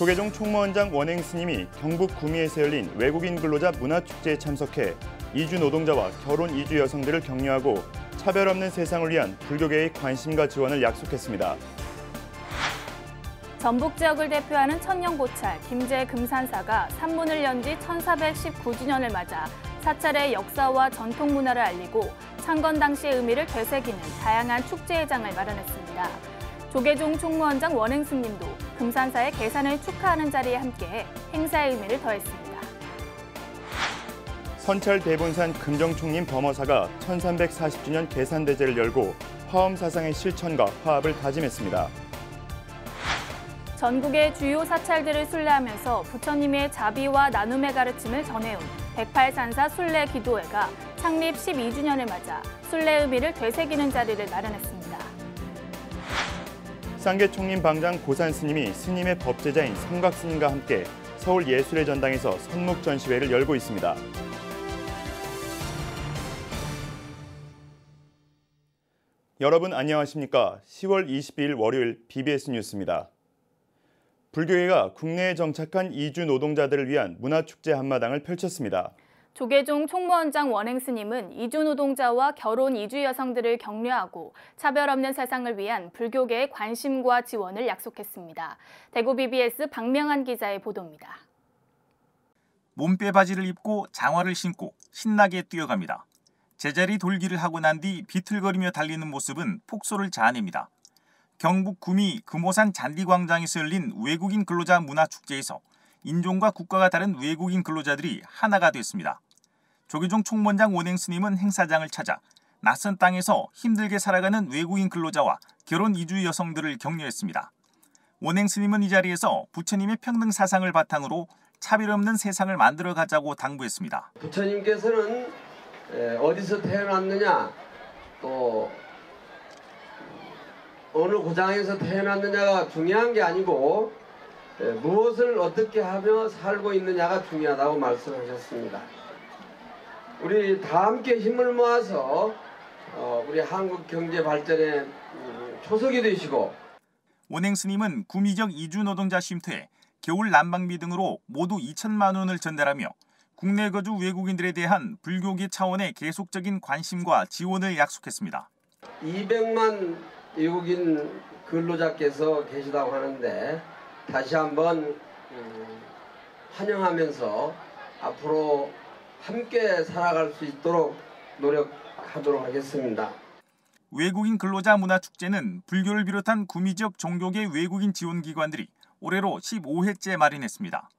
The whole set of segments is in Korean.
조계종 총무원장 원행 스님이 경북 구미에서 열린 외국인 근로자 문화축제에 참석해 이주 노동자와 결혼 이주 여성들을 격려하고 차별 없는 세상을 위한 불교계의 관심과 지원을 약속했습니다. 전북 지역을 대표하는 천년고찰 김제 금산사가 산문을 연 지 1419주년을 맞아 사찰의 역사와 전통 문화를 알리고 창건 당시의 의미를 되새기는 다양한 축제회장을 마련했습니다. 조계종 총무원장 원행 스님도 금산사의 개산을 축하하는 자리에 함께해 행사의 의미를 더했습니다. 선찰 대본산 금정총림 범어사가 1340주년 개산대제를 열고 화엄 사상의 실천과 화합을 다짐했습니다. 전국의 주요 사찰들을 순례하면서 부처님의 자비와 나눔의 가르침을 전해온 108산사 순례기도회가 창립 12주년을 맞아 순례 의미를 되새기는 자리를 마련했습니다. 쌍계총림 방장 고산 스님이 스님의 법제자인 성각 스님과 함께 서울 예술의 전당에서 선묵 전시회를 열고 있습니다. 여러분 안녕하십니까? 10월 22일 월요일 BBS 뉴스입니다. 불교계가 국내에 정착한 이주 노동자들을 위한 문화축제 한마당을 펼쳤습니다. 조계종 총무원장 원행 스님은 이주 노동자와 결혼 이주 여성들을 격려하고 차별 없는 세상을 위한 불교계의 관심과 지원을 약속했습니다. 대구 BBS 박명한 기자의 보도입니다. 몸빼 바지를 입고 장화를 신고 신나게 뛰어갑니다. 제자리 돌기를 하고 난 뒤 비틀거리며 달리는 모습은 폭소를 자아냅니다. 경북 구미 금오산 잔디광장에서 열린 외국인 근로자 문화축제에서 인종과 국가가 다른 외국인 근로자들이 하나가 됐습니다. 조계종 총무원장 원행 스님은 행사장을 찾아 낯선 땅에서 힘들게 살아가는 외국인 근로자와 결혼 이주 여성들을 격려했습니다. 원행 스님은 이 자리에서 부처님의 평등 사상을 바탕으로 차별 없는 세상을 만들어 가자고 당부했습니다. 부처님께서는 어디서 태어났느냐, 또 어느 고장에서 태어났느냐가 중요한 게 아니고 무엇을 어떻게 하며 살고 있느냐가 중요하다고 말씀하셨습니다. 우리 다 함께 힘을 모아서 우리 한국 경제 발전에 초석이 되시고. 원행 스님은 구미적 이주 노동자 쉼터에 겨울 난방비 등으로 모두 2천만 원을 전달하며 국내 거주 외국인들에 대한 불교계 차원의 계속적인 관심과 지원을 약속했습니다. 200만 외국인 근로자께서 계시다고 하는데 다시 한번 환영하면서 앞으로 함께 살아갈 수 있도록 노력하도록 하겠습니다. 외국인 근로자 문화축제는 불교를 비롯한 구미 지역 종교계 외국인 지원기관들이 올해로 15회째 마련했습니다.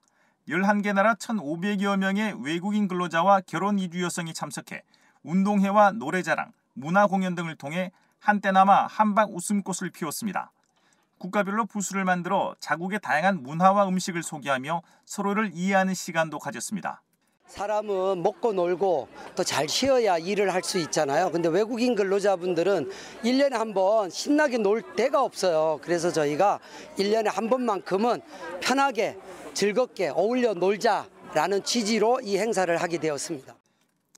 11개 나라 1,500여 명의 외국인 근로자와 결혼 이주 여성이 참석해 운동회와 노래자랑, 문화 공연 등을 통해 한때나마 한방 웃음꽃을 피웠습니다. 국가별로 부스를 만들어 자국의 다양한 문화와 음식을 소개하며 서로를 이해하는 시간도 가졌습니다. 사람은 먹고 놀고 또 잘 쉬어야 일을 할 수 있잖아요. 근데 외국인 근로자분들은 1년에 한 번 신나게 놀 데가 없어요. 그래서 저희가 1년에 한 번만큼은 편하게 즐겁게 어울려 놀자라는 취지로 이 행사를 하게 되었습니다.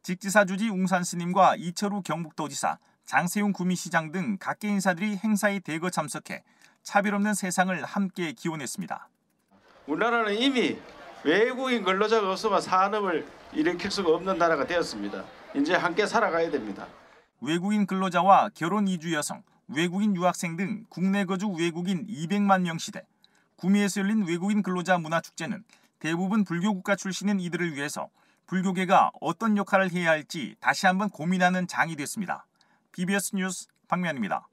직지사 주지 웅산 스님과 이철우 경북도지사, 장세용 구미시장 등 각계 인사들이 행사에 대거 참석해 차별 없는 세상을 함께 기원했습니다. 우리나라는 이미 외국인 근로자가 없으면 산업을 일으킬 수가 없는 나라가 되었습니다. 이제 함께 살아가야 됩니다. 외국인 근로자와 결혼 이주 여성, 외국인 유학생 등 국내 거주 외국인 200만 명 시대, 구미에서 열린 외국인 근로자 문화축제는 대부분 불교국가 출신인 이들을 위해서 불교계가 어떤 역할을 해야 할지 다시 한번 고민하는 장이 됐습니다. BBS 뉴스 박명환입니다.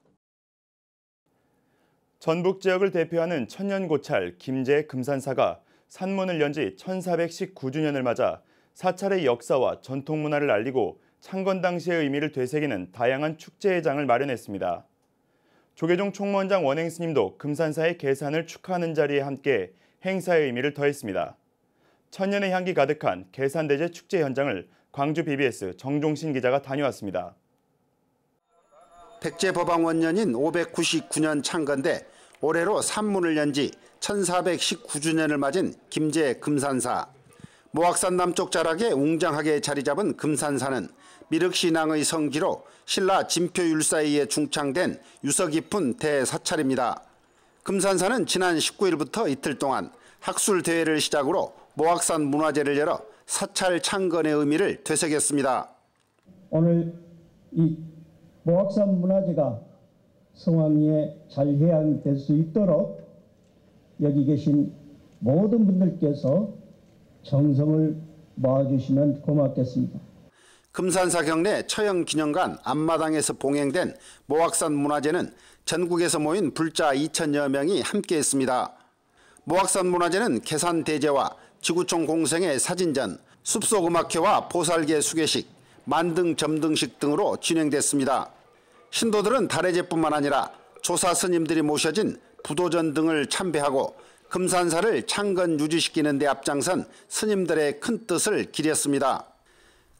전북 지역을 대표하는 천년고찰 김제 금산사가 산문을 연 지 1419주년을 맞아 사찰의 역사와 전통 문화를 알리고 창건 당시의 의미를 되새기는 다양한 축제회장을 마련했습니다. 조계종 총무원장 원행 스님도 금산사의 개산을 축하하는 자리에 함께 행사의 의미를 더했습니다. 천년의 향기 가득한 개산대제 축제 현장을 광주 BBS 정종신 기자가 다녀왔습니다. 백제법왕 원년인 599년 창건돼 올해로 산문을 연 지 1419주년을 맞은 김제 금산사. 모악산 남쪽 자락에 웅장하게 자리 잡은 금산사는 미륵신앙의 성지로 신라 진표율사에 의해 중창된 유서 깊은 대사찰입니다. 금산사는 지난 19일부터 이틀 동안 학술 대회를 시작으로 모악산 문화제를 열어 사찰 창건의 의미를 되새겼습니다. 오늘 이 모악산 문화제가 성황리에 잘 해양될 수 있도록 여기 계신 모든 분들께서 정성을 모아주시면 고맙겠습니다. 금산사 경내 처형기념관 앞마당에서 봉행된 모악산 문화제는 전국에서 모인 불자 2,000여 명이 함께했습니다. 모악산 문화제는 계산대제와 지구촌 공생의 사진전, 숲속음악회와 보살개 수계식, 만등 점등식 등으로 진행됐습니다. 신도들은 다래제뿐만 아니라 조사 스님들이 모셔진 부도전 등을 참배하고 금산사를 창건 유지시키는 데 앞장선 스님들의 큰 뜻을 기렸습니다.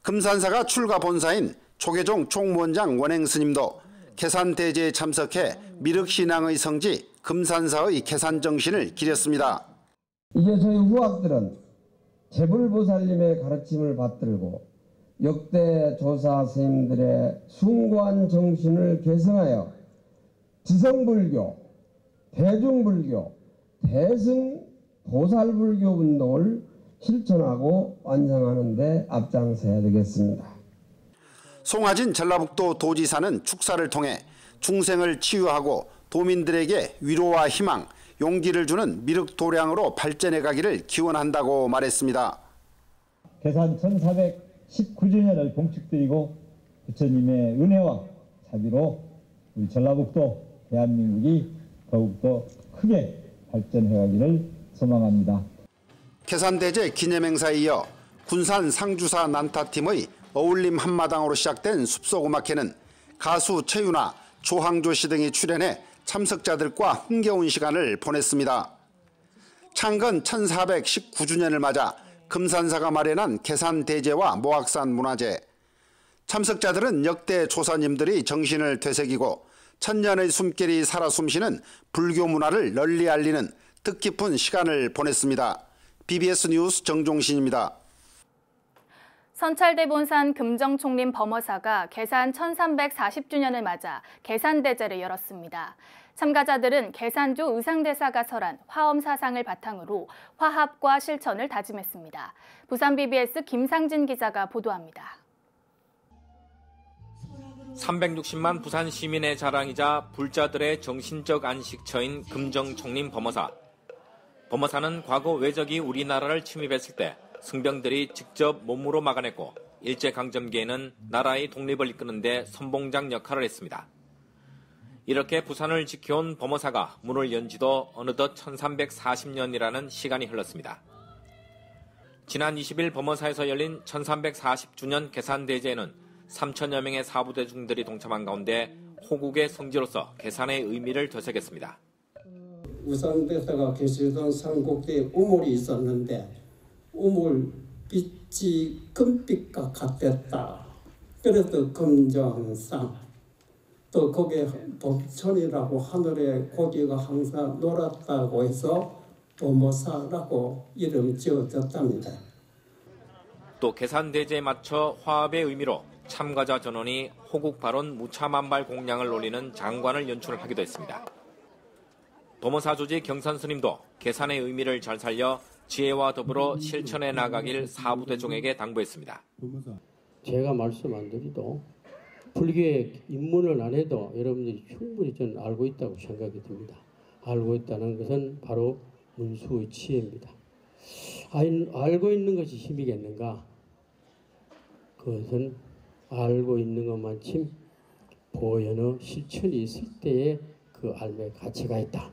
금산사가 출가 본사인 조계종 총무원장 원행스님도 계산대제에 참석해 미륵신앙의 성지 금산사의 계산정신을 기렸습니다. 이제 저희 후학들은 재불보살님의 가르침을 받들고 역대 조사 스님들의 숭고한 정신을 계승하여 지성불교, 대중불교, 대승보살불교 운동을 실천하고 완성하는 데 앞장서야 되겠습니다. 송하진 전라북도 도지사는 축사를 통해 중생을 치유하고 도민들에게 위로와 희망, 용기를 주는 미륵도량으로 발전해 가기를 기원한다고 말했습니다. 계산 1419주년을 봉축드리고 부처님의 은혜와 자비로 우리 전라북도 대한민국이 더욱더 크게 발전해 가기를 소망합니다. 계산대제 기념행사에 이어 군산 상주사 난타팀의 어울림 한마당으로 시작된 숲속음악회는 가수 최윤아, 조항조 씨 등이 출연해 참석자들과 흥겨운 시간을 보냈습니다. 창건 1419주년을 맞아 금산사가 마련한 계산대제와 모악산 문화제. 참석자들은 역대 조사님들이 정신을 되새기고 천년의 숨결이 살아 숨쉬는 불교 문화를 널리 알리는 뜻깊은 시간을 보냈습니다. BBS 뉴스 정종신입니다. 선찰대본산 금정총림 범어사가 계산 1340주년을 맞아 계산대제를 열었습니다. 참가자들은 계산주 의상대사가 설한 화엄사상을 바탕으로 화합과 실천을 다짐했습니다. 부산 BBS 김상진 기자가 보도합니다. 360만 부산 시민의 자랑이자 불자들의 정신적 안식처인 금정총림 범어사. 범어사는 과거 외적이 우리나라를 침입했을 때 승병들이 직접 몸으로 막아냈고 일제강점기에는 나라의 독립을 이끄는 데 선봉장 역할을 했습니다. 이렇게 부산을 지켜온 범어사가 문을 연 지도 어느덧 1340년이라는 시간이 흘렀습니다. 지난 20일 범어사에서 열린 1340주년 계산대제에는 3천여 명의 사부대중들이 동참한 가운데 호국의 성지로서 계산의 의미를 되새겼습니다. 우상대사가 계시던 산꼭대에 우물이 있었는데 우물빛이 금빛과 같았다. 그래서 금정상. 또 거기에 봄천이라고 하늘에 고기가 항상 놀았다고 해서 범어사라고 이름 지어졌답니다. 또 계산대제에 맞춰 화합의 의미로 참가자 전원이 호국 발언 무차만발 공량을 올리는 장관을 연출하기도 했습니다. 범어사 조지 경산 스님도 계산의 의미를 잘 살려 지혜와 더불어 실천해 나가길 사부대중에게 당부했습니다. 제가 말씀 안 드리도 불교의 입문을 안 해도 여러분들이 충분히 저는 알고 있다고 생각이 듭니다. 알고 있다는 것은 바로 문수의 지혜입니다. 알고 있는 것이 힘이겠는가? 그것은 알고 있는 것만큼 보현의 실천이 있을 때에 그 알매 가치가 있다.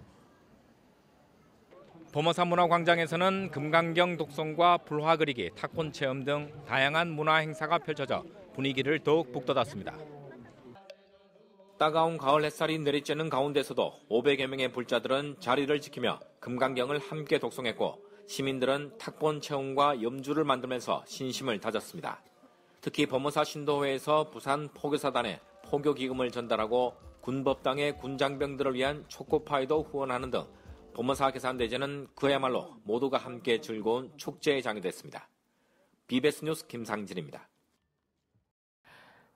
범어사 문화광장에서는 금강경 독송과 불화 그리기, 탁본 체험 등 다양한 문화 행사가 펼쳐져 분위기를 더욱 북돋았습니다. 따가운 가을 햇살이 내리쬐는 가운데서도 500여 명의 불자들은 자리를 지키며 금강경을 함께 독송했고 시민들은 탁본 체험과 염주를 만들면서 신심을 다졌습니다. 특히 범어사 신도회에서 부산 포교사단에 포교기금을 전달하고 군법당의 군장병들을 위한 초코파이도 후원하는 등 범어사 계산대제는 그야말로 모두가 함께 즐거운 축제의 장이 됐습니다. BBS 뉴스 김상진입니다.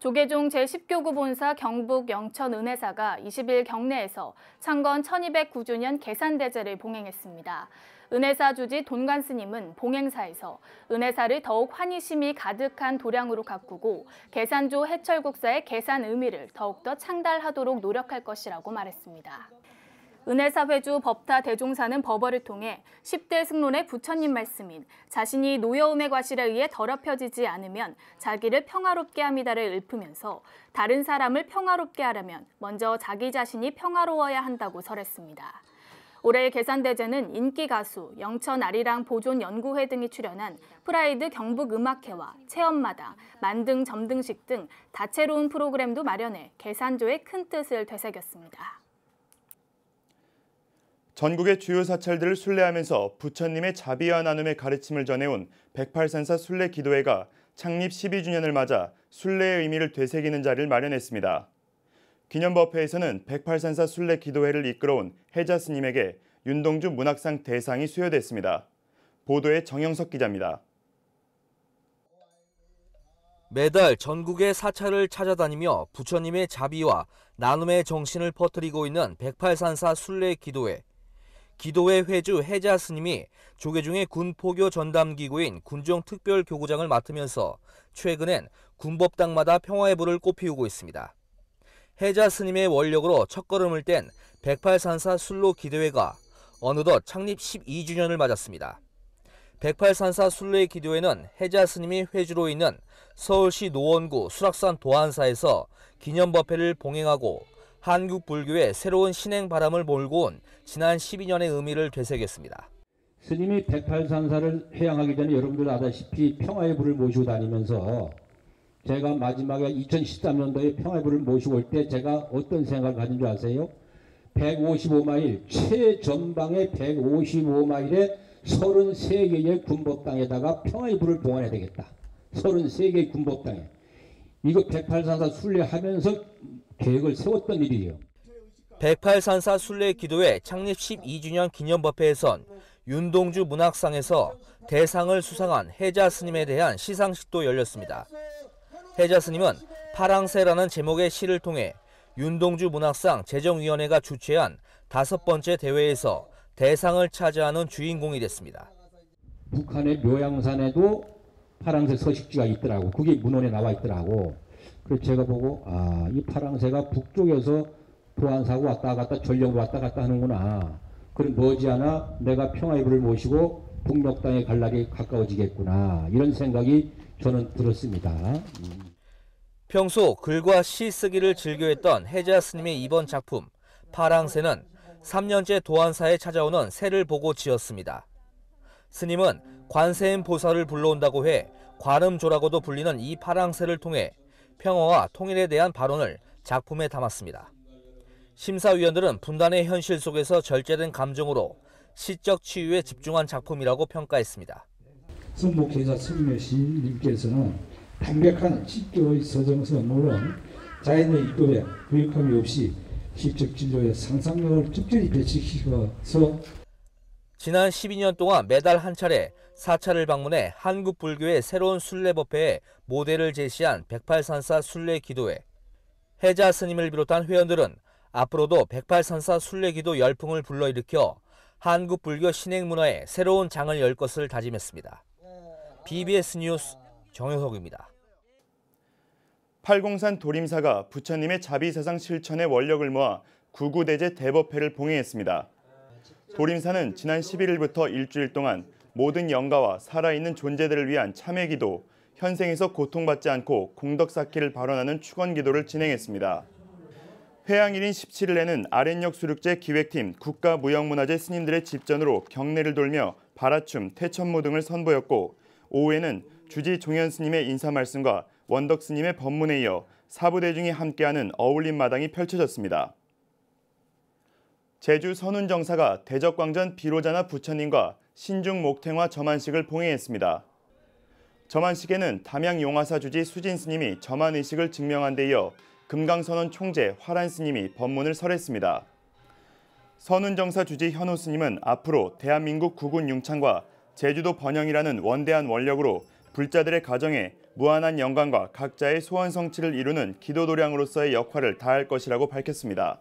조계종 제10교구 본사 경북 영천 은혜사가 20일 경내에서 창건 1209주년 계산대제를 봉행했습니다. 은혜사 주지 돈관 스님은 봉행사에서 은혜사를 더욱 환희심이 가득한 도량으로 가꾸고 계산조 해철국사의 계산 의미를 더욱더 창달하도록 노력할 것이라고 말했습니다. 은혜사 회주 법타 대종사는 법어를 통해 10대 승론의 부처님 말씀인 자신이 노여움의 과실에 의해 더럽혀지지 않으면 자기를 평화롭게 합니다를 읊으면서 다른 사람을 평화롭게 하려면 먼저 자기 자신이 평화로워야 한다고 설했습니다. 올해의 계산대제는 인기 가수, 영천 아리랑 보존 연구회 등이 출연한 프라이드 경북음악회와 체험마다 만등 점등식 등 다채로운 프로그램도 마련해 계산조의 큰 뜻을 되새겼습니다. 전국의 주요 사찰들을 순례하면서 부처님의 자비와 나눔의 가르침을 전해온 108산사 순례기도회가 창립 12주년을 맞아 순례의 의미를 되새기는 자리를 마련했습니다. 기념법회에서는 108산사 순례기도회를 이끌어온 해자 스님에게 윤동주 문학상 대상이 수여됐습니다. 보도에 정영석 기자입니다. 매달 전국의 사찰을 찾아다니며 부처님의 자비와 나눔의 정신을 퍼뜨리고 있는 108산사 순례기도회. 기도회 회주 해자 스님이 조계종의 군포교 전담기구인 군종특별교구장을 맡으면서 최근엔 군법당마다 평화의 불을 꽃피우고 있습니다. 해자 스님의 원력으로 첫걸음을 뗀 108산사 순례기도회가 어느덧 창립 12주년을 맞았습니다. 108산사 순례기도회는 해자 스님이 회주로 있는 서울시 노원구 수락산 도안사에서 기념법회를 봉행하고 한국 불교의 새로운 신행 바람을 몰고 온 지난 12년의 의미를 되새겼습니다. 스님이 108산사를 회양하기 전에 여러분들 아다시피 평화의 불을 모시고 다니면서 제가 마지막에 2013년도에 평화의 불을 모시고 올 때 제가 어떤 생각을 가진 줄 아세요? 155마일, 최전방의 155마일에 33개의 군법당에다가 평화의 불을 봉헌해야 되겠다. 33개의 군법당에. 이거 108산사 순례하면서 계획을 세웠던 일이에요. 108산사 순례기도회 창립 12주년 기념법회에선 윤동주 문학상에서 대상을 수상한 해자 스님에 대한 시상식도 열렸습니다. 해자 스님은 파랑새라는 제목의 시를 통해 윤동주 문학상 제정위원회가 주최한 5번째 대회에서 대상을 차지하는 주인공이 됐습니다. 북한의 묘양산에도 파랑새 서식지가 있더라고. 그게 문헌에 나와 있더라고. 그래서 제가 보고 이 파랑새가 북쪽에서 도안사고 왔다 갔다 전령으로 왔다 갔다 하는구나. 그럼 머지않아 내가 평화의 불을 모시고 북녘 땅에 갈 날이 가까워지겠구나. 이런 생각이 저는 들었습니다. 평소 글과 시 쓰기를 즐겨했던 해자 스님의 이번 작품 파랑새는 3년째 도안사에 찾아오는 새를 보고 지었습니다. 스님은 관세음 보살을 불러온다고 해 관음조라고도 불리는 이 파랑새를 통해 평화와 통일에 대한 발언을 작품에 담았습니다. 심사위원들은 분단의 현실 속에서 절제된 감정으로 시적 치유에 집중한 작품이라고 평가했습니다. 성목회자 승려시님께서는 담백한 시교의 서정서는 물론 자연의 입법에 부익함이 없이 시적 진료의 상상력을 적절히 배치시켜서 지난 12년 동안 매달 한 차례 사찰을 방문해 한국 불교의 새로운 순례법회에 모델을 제시한 108산사 순례기도회. 해자 스님을 비롯한 회원들은 앞으로도 108산사 순례기도 열풍을 불러일으켜 한국 불교 신행 문화에 새로운 장을 열 것을 다짐했습니다. BBS 뉴스 정효석입니다. 팔공산 도림사가 부처님의 자비사상 실천의 원력을 모아 구구대제 대법회를 봉행했습니다. 도림사는 지난 11일부터 일주일 동안 모든 영가와 살아있는 존재들을 위한 참회기도, 현생에서 고통받지 않고 공덕 쌓기를 발언하는 축원기도를 진행했습니다. 회양일인 17일에는 아랫역 수륙제 기획팀 국가무형문화재 스님들의 집전으로 경례를 돌며 바라춤, 태천무 등을 선보였고 오후에는 주지 종현 스님의 인사말씀과 원덕 스님의 법문에 이어 사부대중이 함께하는 어울림 마당이 펼쳐졌습니다. 제주 선운정사가 대적광전 비로자나 부처님과 신중 목탱화 점안식을 봉행했습니다. 점안식에는 담양 용화사 주지 수진 스님이 점안의식을 증명한 데 이어 금강선원 총재 화란 스님이 법문을 설했습니다. 선운정사 주지 현호 스님은 앞으로 대한민국 국군 융창과 제주도 번영이라는 원대한 원력으로 불자들의 가정에 무한한 영광과 각자의 소원 성취를 이루는 기도도량으로서의 역할을 다할 것이라고 밝혔습니다.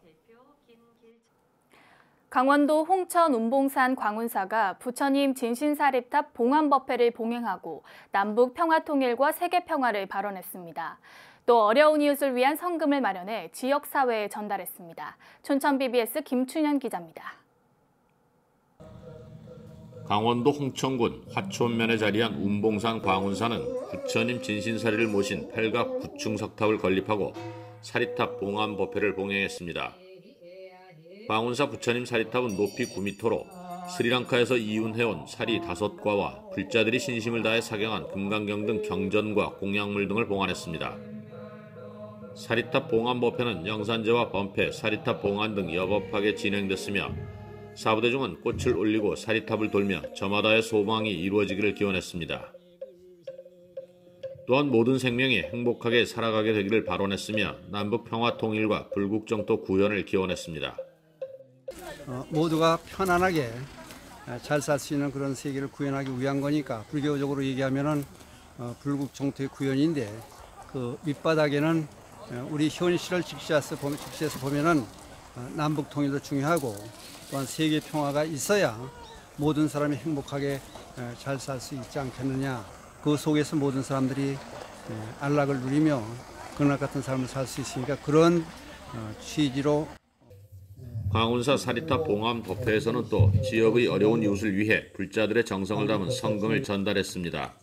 강원도 홍천 운봉산 광운사가 부처님 진신사립탑 봉안법회를 봉행하고 남북 평화통일과 세계평화를 발언했습니다. 또 어려운 이웃을 위한 성금을 마련해 지역사회에 전달했습니다. 춘천 BBS 김춘현 기자입니다. 강원도 홍천군 화촌면에 자리한 운봉산 광운사는 부처님 진신사리를 모신 팔각 부충석탑을 건립하고 사리탑 봉안법회를 봉행했습니다. 광운사 부처님 사리탑은 높이 9m로 스리랑카에서 이윤해온 사리 5과와 불자들이 신심을 다해 사경한 금강경 등 경전과 공약물 등을 봉안했습니다. 사리탑 봉안법회는 영산제와 범패, 사리탑 봉안 등 여법하게 진행됐으며 사부대중은 꽃을 올리고 사리탑을 돌며 저마다의 소망이 이루어지기를 기원했습니다. 또한 모든 생명이 행복하게 살아가게 되기를 발언했으며 남북 평화 통일과 불국정토 구현을 기원했습니다. 모두가 편안하게 잘 살 수 있는 그런 세계를 구현하기 위한 거니까 불교적으로 얘기하면은 불국정토의 구현인데 그 밑바닥에는 우리 현실을 직시해서 보면은 남북 통일도 중요하고 또한 세계 평화가 있어야 모든 사람이 행복하게 잘 살 수 있지 않겠느냐. 그 속에서 모든 사람들이 안락을 누리며 극락 같은 삶을 살 수 있으니까 그런 취지로 광운사 사리탑 봉안법회에서는 또 지역의 어려운 이웃을 위해 불자들의 정성을 담은 성금을 전달했습니다.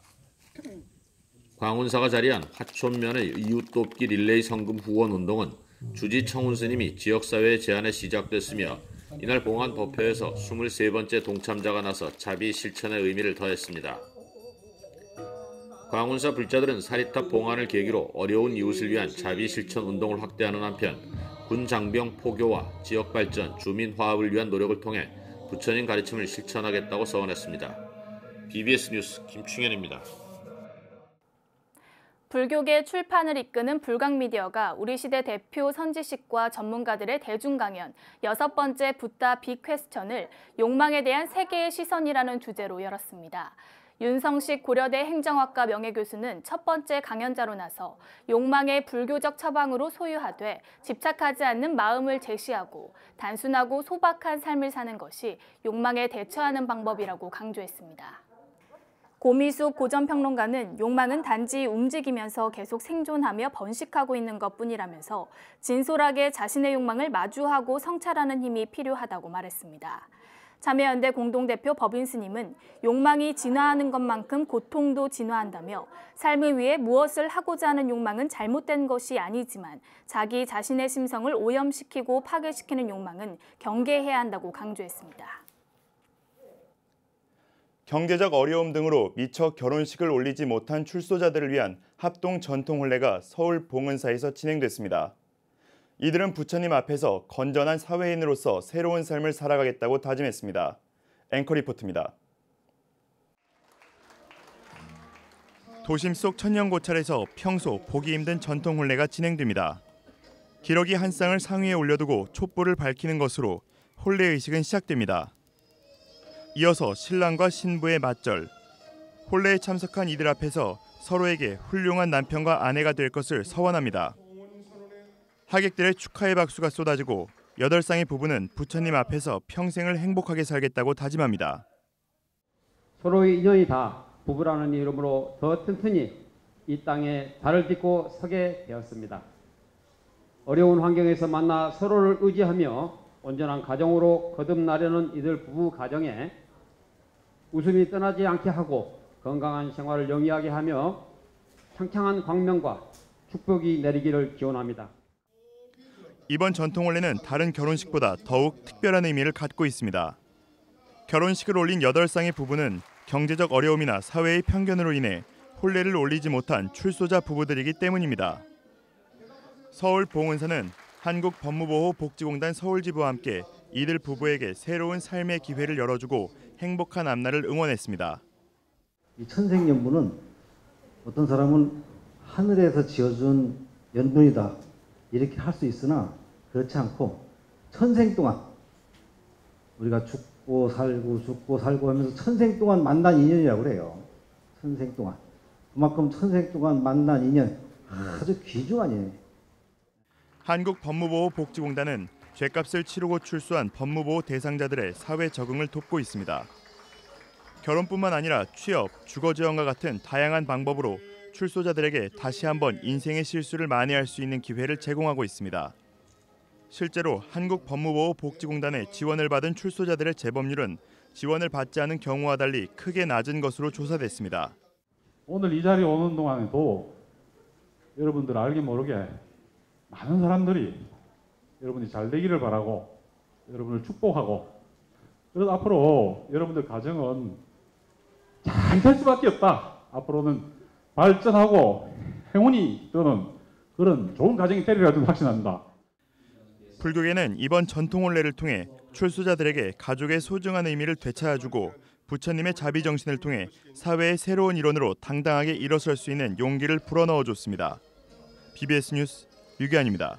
광운사가 자리한 화촌면의 이웃 돕기 릴레이 성금 후원 운동은 주지 청운 스님이 지역사회의 제안에 시작됐으며 이날 봉안법회에서 23번째 동참자가 나서 자비 실천의 의미를 더했습니다. 광운사 불자들은 사리탑 봉안을 계기로 어려운 이웃을 위한 자비 실천 운동을 확대하는 한편 군 장병 포교와 지역 발전, 주민 화합을 위한 노력을 통해 부처님 가르침을 실천하겠다고 서원했습니다. BBS 뉴스 김충현입니다. 불교계 출판을 이끄는 불광미디어가 우리 시대 대표 선지식과 전문가들의 대중 강연 6번째 붓다 빅퀘스천을 욕망에 대한 세계의 시선이라는 주제로 열었습니다. 윤성식 고려대 행정학과 명예교수는 첫 번째 강연자로 나서 욕망의 불교적 처방으로 소유하되 집착하지 않는 마음을 제시하고 단순하고 소박한 삶을 사는 것이 욕망에 대처하는 방법이라고 강조했습니다. 고미숙 고전평론가는 욕망은 단지 움직이면서 계속 생존하며 번식하고 있는 것뿐이라면서 진솔하게 자신의 욕망을 마주하고 성찰하는 힘이 필요하다고 말했습니다. 참여연대 공동대표 법인스님은 욕망이 진화하는 것만큼 고통도 진화한다며 삶을 위해 무엇을 하고자 하는 욕망은 잘못된 것이 아니지만 자기 자신의 심성을 오염시키고 파괴시키는 욕망은 경계해야 한다고 강조했습니다. 경제적 어려움 등으로 미처 결혼식을 올리지 못한 출소자들을 위한 합동 전통혼례가 서울 봉은사에서 진행됐습니다. 이들은 부처님 앞에서 건전한 사회인으로서 새로운 삶을 살아가겠다고 다짐했습니다. 앵커 리포트입니다. 도심 속 천년고찰에서 평소 보기 힘든 전통혼례가 진행됩니다. 기러기 한 쌍을 상위에 올려두고 촛불을 밝히는 것으로 혼례 의식은 시작됩니다. 이어서 신랑과 신부의 맞절, 혼례에 참석한 이들 앞에서 서로에게 훌륭한 남편과 아내가 될 것을 서원합니다. 하객들의 축하의 박수가 쏟아지고 8쌍의 부부는 부처님 앞에서 평생을 행복하게 살겠다고 다짐합니다. 서로의 인연이 다 부부라는 이름으로 더 튼튼히 이 땅에 발을 딛고 서게 되었습니다. 어려운 환경에서 만나 서로를 의지하며 온전한 가정으로 거듭나려는 이들 부부 가정에 웃음이 떠나지 않게 하고 건강한 생활을 영위하게 하며 창창한 광명과 축복이 내리기를 기원합니다. 이번 전통혼례는 다른 결혼식보다 더욱 특별한 의미를 갖고 있습니다. 결혼식을 올린 8쌍의 부부는 경제적 어려움이나 사회의 편견으로 인해 혼례를 올리지 못한 출소자 부부들이기 때문입니다. 서울 봉은사는 한국법무보호복지공단 서울지부와 함께 이들 부부에게 새로운 삶의 기회를 열어주고 행복한 앞날을 응원했습니다. 이 천생연분은 어떤 사람은 하늘에서 지어준 연분이다 이렇게 할 수 있으나 그렇지 않고 천생 동안 우리가 죽고 살고 하면서 천생 동안 만난 인연이라고 그래요. 천생 동안. 그만큼 천생 동안 만난 인연 아주 귀중한 인연. 한국법무보호복지공단은 죗값을 치르고 출소한 법무보호 대상자들의 사회 적응을 돕고 있습니다. 결혼뿐만 아니라 취업, 주거지원과 같은 다양한 방법으로 출소자들에게 다시 한번 인생의 실수를 만회할 수 있는 기회를 제공하고 있습니다. 실제로 한국법무보호복지공단의 지원을 받은 출소자들의 재범률은 지원을 받지 않은 경우와 달리 크게 낮은 것으로 조사됐습니다. 오늘 이 자리에 오는 동안에도 여러분들 알게 모르게 많은 사람들이 여러분이 잘 되기를 바라고 여러분을 축복하고, 그래서 앞으로 여러분들 가정은 잘 될 수밖에 없다. 앞으로는 발전하고 행운이 떠는 그런 좋은 가정이 되리라 좀 확신합니다. 불교계는 이번 전통혼례를 통해 출소자들에게 가족의 소중한 의미를 되찾아주고 부처님의 자비 정신을 통해 사회의 새로운 일원으로 당당하게 일어설 수 있는 용기를 불어넣어줬습니다. BBS 뉴스 유기환입니다.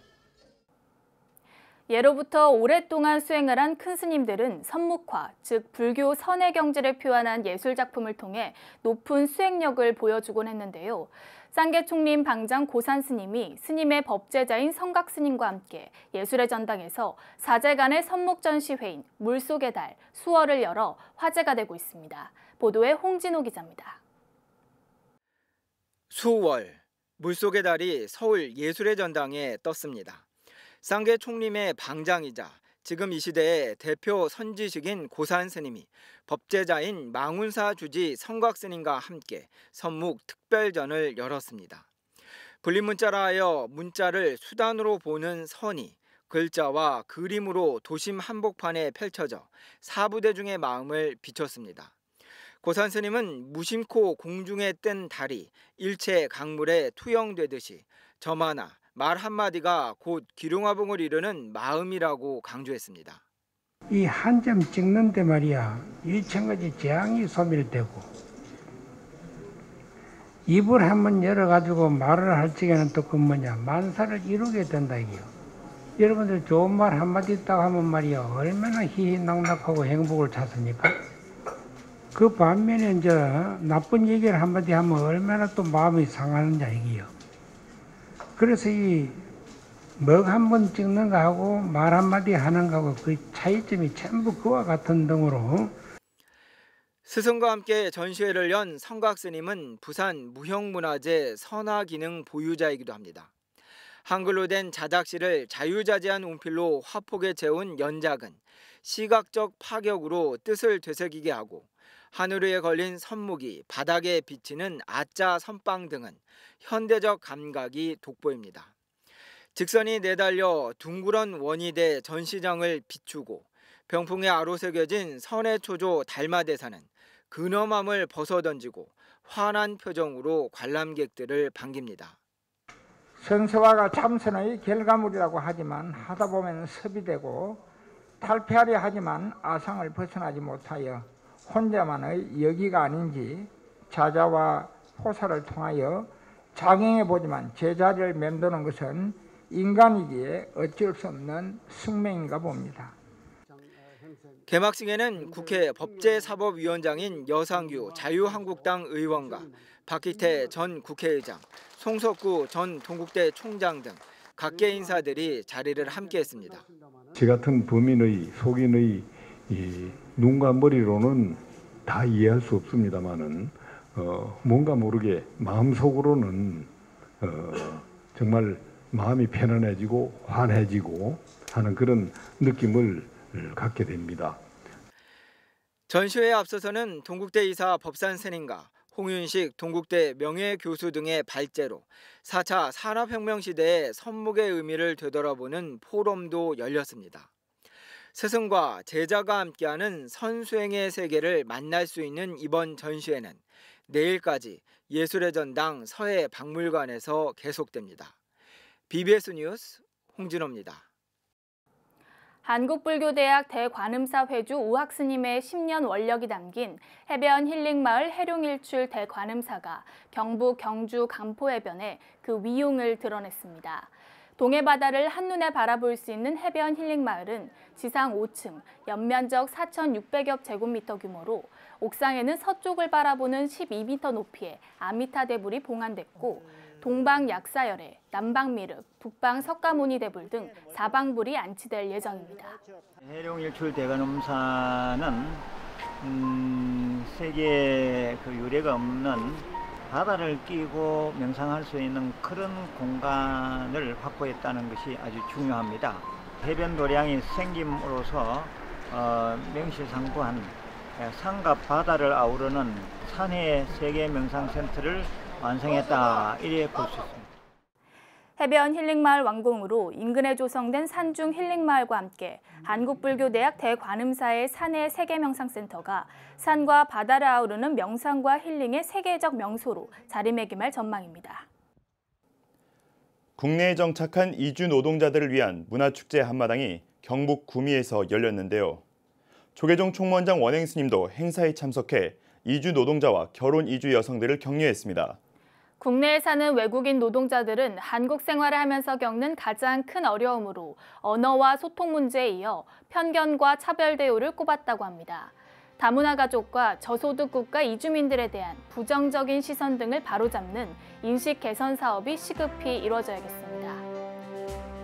예로부터 오랫동안 수행을 한 큰 스님들은 선묵화, 즉 불교 선의 경지를 표현한 예술 작품을 통해 높은 수행력을 보여주곤 했는데요. 쌍계총림 방장 고산 스님이 스님의 법제자인 성각 스님과 함께 예술의 전당에서 사제간의 선묵 전시회인 물속의 달, 수월을 열어 화제가 되고 있습니다. 보도에 홍진호 기자입니다. 수월, 물속의 달이 서울 예술의 전당에 떴습니다. 쌍계 총림의 방장이자 지금 이 시대의 대표 선지식인 고산 스님이 법제자인 망운사 주지 성각 스님과 함께 선묵 특별전을 열었습니다. 불림문자라 하여 문자를 수단으로 보는 선이 글자와 그림으로 도심 한복판에 펼쳐져 사부대중의 마음을 비췄습니다. 고산 스님은 무심코 공중에 뜬 달이 일체 강물에 투영되듯이 점 하나 말 한마디가 곧 기룡화봉을 이루는 마음이라고 강조했습니다. 이 한 점 찍는데 말이야, 일천가지 재앙이 소멸되고 입을 한번 열어가지고 말을 할 적에는 또 그 만사를 이루게 된다 이게요. 여러분들 좋은 말 한마디 있다고 하면 말이야, 얼마나 희희낙낙하고 행복을 찾습니까? 그 반면에 이제 나쁜 얘기를 한마디 하면 얼마나 또 마음이 상하느냐 이게요. 그래서 이 먹 한 번 찍는 거하고 말 한마디 하는 거하고 그 차이점이 전부 그와 같은 등으로. 스승과 함께 전시회를 연 성각 스님은 부산 무형문화재 선화기능 보유자이기도 합니다. 한글로 된 자작시를 자유자재한 운필로 화폭에 채운 연작은 시각적 파격으로 뜻을 되새기게 하고, 하늘 위에 걸린 선묵이 바닥에 비치는 아자 선빵 등은 현대적 감각이 돋보입니다. 직선이 내달려 둥그런 원이 돼 전시장을 비추고 병풍에 아로 새겨진 선의 초조 달마대사는 근엄함을 벗어던지고 환한 표정으로 관람객들을 반깁니다. 선서화가 참선의 결과물이라고 하지만 하다 보면 섭이 되고 탈피하려 하지만 아상을 벗어나지 못하여 혼자만의 여기가 아닌지 자자와 포사를 통하여 작용해 보지만 제자리를 맴도는 것은 인간이기에 어쩔 수 없는 숙명인가 봅니다. 개막식에는 국회 법제사법위원장인 여상규 자유한국당 의원과 박기태 전 국회의장, 송석구 전 동국대 총장 등 각계 인사들이 자리를 함께했습니다. 저 같은 범인의 속인의 눈과 머리로는 다 이해할 수 없습니다만은 뭔가 모르게 마음속으로는 정말 마음이 편안해지고 환해지고 하는 그런 느낌을 갖게 됩니다. 전시회에 앞서서는 동국대 이사 법산 스님과 홍윤식 동국대 명예교수 등의 발제로 4차 산업혁명 시대의 선묵의 의미를 되돌아보는 포럼도 열렸습니다. 스승과 제자가 함께하는 선수행의 세계를 만날 수 있는 이번 전시회는 내일까지 예술의 전당 서해박물관에서 계속됩니다. BBS 뉴스 홍진호입니다. 한국불교대학 대관음사 회주 우학스님의 10년 원력이 담긴 해변 힐링마을 해룡일출 대관음사가 경북 경주 간포해변에 그 위용을 드러냈습니다. 동해바다를 한눈에 바라볼 수 있는 해변 힐링마을은 지상 5층, 연면적 4,600여 제곱미터 규모로 옥상에는 서쪽을 바라보는 12m 높이의 아미타 대불이 봉안됐고 동방 약사열애, 남방 미륵, 북방 석가모니 대불 등 4방불이 안치될 예정입니다. 해룡일출 대관음사는 세계에 그 유례가 없는 바다를 끼고 명상할 수 있는 그런 공간을 확보했다는 것이 아주 중요합니다. 해변 도량이 생김으로써 명실상부한 산과 바다를 아우르는 산해 세계 명상센터를 완성했다, 이래 볼 수 있습니다. 해변 힐링마을 완공으로 인근에 조성된 산중 힐링마을과 함께 한국불교대학 대관음사의 산해 세계명상센터가 산과 바다를 아우르는 명상과 힐링의 세계적 명소로 자리매김할 전망입니다. 국내에 정착한 이주 노동자들을 위한 문화축제 한마당이 경북 구미에서 열렸는데요. 조계종 총무원장 원행 스님도 행사에 참석해 이주 노동자와 결혼 이주 여성들을 격려했습니다. 국내에 사는 외국인 노동자들은 한국 생활을 하면서 겪는 가장 큰 어려움으로 언어와 소통 문제에 이어 편견과 차별 대우를 꼽았다고 합니다. 다문화 가족과 저소득 국가 이주민들에 대한 부정적인 시선 등을 바로잡는 인식 개선 사업이 시급히 이루어져야겠습니다.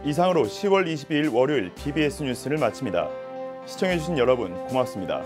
이상으로 10월 22일 월요일 BBS 뉴스를 마칩니다. 시청해주신 여러분 고맙습니다.